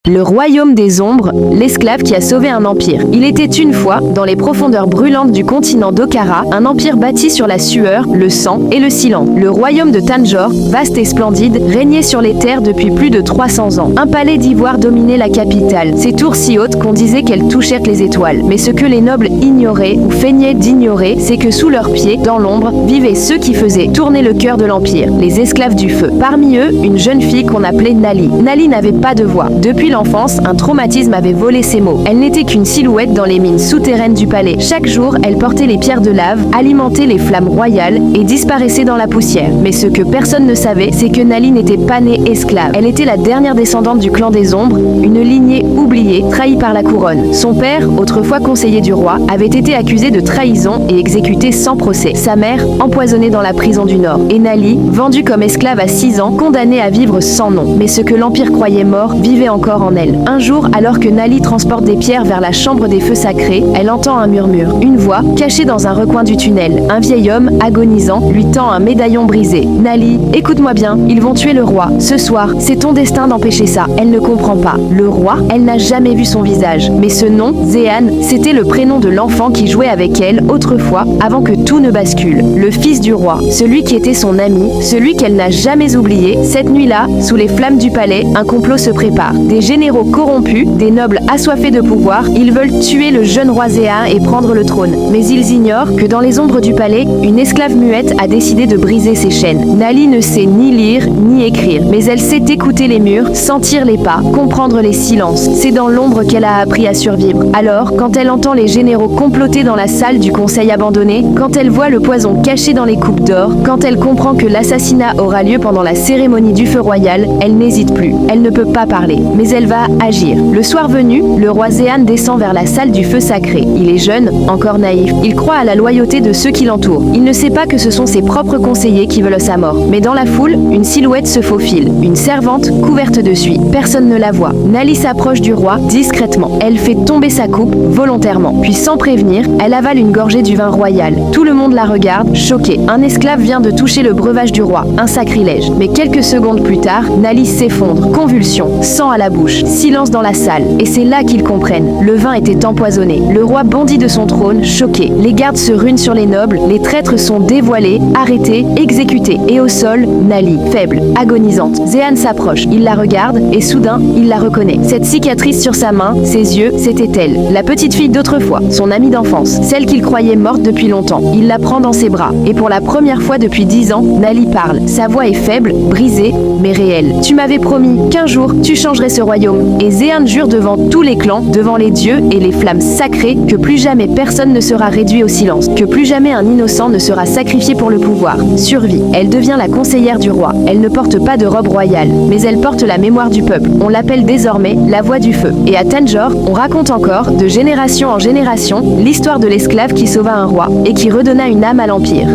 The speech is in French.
Le royaume des ombres, l'esclave qui a sauvé un empire. Il était une fois, dans les profondeurs brûlantes du continent d'Okara, un empire bâti sur la sueur, le sang et le silence. Le royaume de Tanjore, vaste et splendide, régnait sur les terres depuis plus de 300 ans. Un palais d'ivoire dominait la capitale, ses tours si hautes qu'on disait qu'elles touchaient les étoiles. Mais ce que les nobles ignoraient, ou feignaient d'ignorer, c'est que sous leurs pieds, dans l'ombre, vivaient ceux qui faisaient tourner le cœur de l'empire, les esclaves du feu. Parmi eux, une jeune fille qu'on appelait Nali. Nali n'avait pas de voix. Depuis l'enfance, un traumatisme avait volé ses mots. Elle n'était qu'une silhouette dans les mines souterraines du palais. Chaque jour, elle portait les pierres de lave, alimentait les flammes royales et disparaissait dans la poussière. Mais ce que personne ne savait, c'est que Nali n'était pas née esclave. Elle était la dernière descendante du clan des ombres, une lignée oubliée, trahie par la couronne. Son père, autrefois conseiller du roi, avait été accusé de trahison et exécuté sans procès. Sa mère, empoisonnée dans la prison du Nord. Et Nali, vendue comme esclave à 6 ans, condamnée à vivre sans nom. Mais ce que l'Empire croyait mort, vivait encore en elle. Un jour, alors que Nali transporte des pierres vers la chambre des feux sacrés, elle entend un murmure. Une voix, cachée dans un recoin du tunnel. Un vieil homme, agonisant, lui tend un médaillon brisé. Nali, écoute-moi bien, ils vont tuer le roi. Ce soir, c'est ton destin d'empêcher ça. Elle ne comprend pas. Le roi, elle n'a jamais vu son visage. Mais ce nom, Zehan, c'était le prénom de l'enfant qui jouait avec elle autrefois, avant que tout ne bascule. Le fils du roi, celui qui était son ami, celui qu'elle n'a jamais oublié. Cette nuit-là, sous les flammes du palais, un complot se prépare. Des généraux corrompus, des nobles assoiffés de pouvoir, ils veulent tuer le jeune roi Zehan et prendre le trône. Mais ils ignorent que dans les ombres du palais, une esclave muette a décidé de briser ses chaînes. Nali ne sait ni lire, ni écrire, mais elle sait écouter les murs, sentir les pas, comprendre les silences. C'est dans l'ombre qu'elle a appris à survivre. Alors, quand elle entend les généraux comploter dans la salle du conseil abandonné, quand elle voit le poison caché dans les coupes d'or, quand elle comprend que l'assassinat aura lieu pendant la cérémonie du feu royal, elle n'hésite plus. Elle ne peut pas parler, mais elle va agir. Le soir venu, le roi Zehan descend vers la salle du feu sacré. Il est jeune, encore naïf. Il croit à la loyauté de ceux qui l'entourent. Il ne sait pas que ce sont ses propres conseillers qui veulent sa mort. Mais dans la foule, une silhouette se faufile. Une servante couverte de suie. Personne ne la voit. Nali s'approche du roi discrètement. Elle fait tomber sa coupe volontairement. Puis sans prévenir, elle avale une gorgée du vin royal. Tout le monde la regarde, choqué. Un esclave vient de toucher le breuvage du roi. Un sacrilège. Mais quelques secondes plus tard, Nali s'effondre. Convulsion. Sang à la bouche. Silence dans la salle. Et c'est là qu'ils comprennent. Le vin était empoisonné. Le roi bondit de son trône, choqué. Les gardes se ruinent sur les nobles. Les traîtres sont dévoilés, arrêtés, exécutés. Et au sol, Nali, faible, agonisante. Zehan s'approche. Il la regarde et soudain, il la reconnaît. Cette cicatrice sur sa main, ses yeux, c'était elle. La petite fille d'autrefois, son amie d'enfance. Celle qu'il croyait morte depuis longtemps. Il la prend dans ses bras. Et pour la première fois depuis 10 ans, Nali parle. Sa voix est faible, brisée, mais réelle. Tu m'avais promis qu'un jour, tu changerais ce royaume. Et Zehan jure devant tous les clans, devant les dieux et les flammes sacrées, que plus jamais personne ne sera réduit au silence, que plus jamais un innocent ne sera sacrifié pour le pouvoir. Survie. Elle devient la conseillère du roi. Elle ne porte pas de robe royale, mais elle porte la mémoire du peuple. On l'appelle désormais la voix du feu. Et à Tanjore, on raconte encore, de génération en génération, l'histoire de l'esclave qui sauva un roi et qui redonna une âme à l'empire.